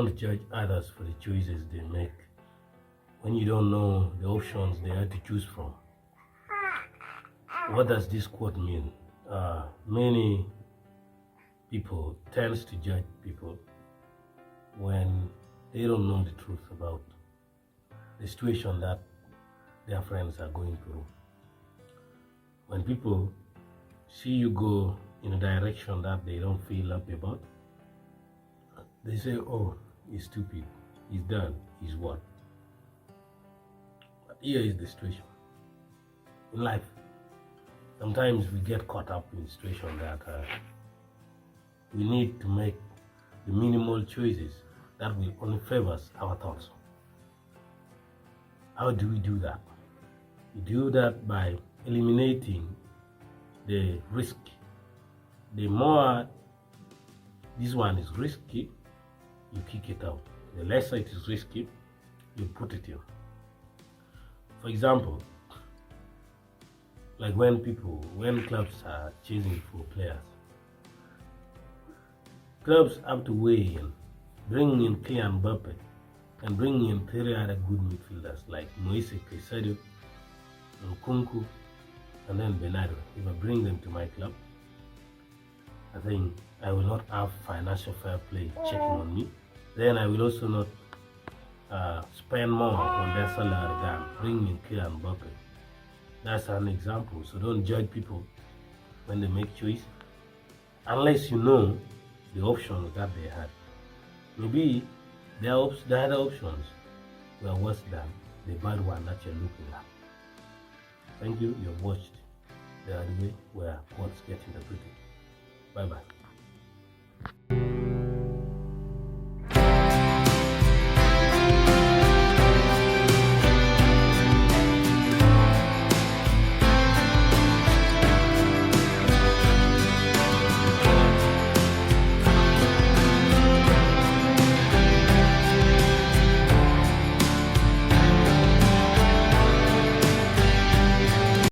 don't judge others for the choices they make when you don't know the options they had to choose from. What does this quote mean? Many people tends to judge people when they don't know the truth about the situation that their friends are going through. When people see you go in a direction that they don't feel happy about, they say, oh, he's stupid, he's done, he's what? But here is the situation. In life, sometimes we get caught up in situations that we need to make the minimal choices that will only favor our thoughts. How do we do that? We do that by eliminating the risk. The more this one is risky, you kick it out. The lesser it is risky, you put it in. For example, like when clubs are chasing for players, clubs have to weigh in, bring in Kylian Mbappe, and bring in 3 other good midfielders like Moise Caicedo, Nkunku, and then Bernardo. If I bring them to my club, I think I will not have financial fair play checking on me. Then I will also not spend more on their salary than bringing in Kylian Mbappe. That's an example. So don't judge people when they make choice unless you know the options that they had. Maybe the other options were worse than the bad one that you're looking at. Thank you. You've watched the other way where quotes get interpreted. Bye bye.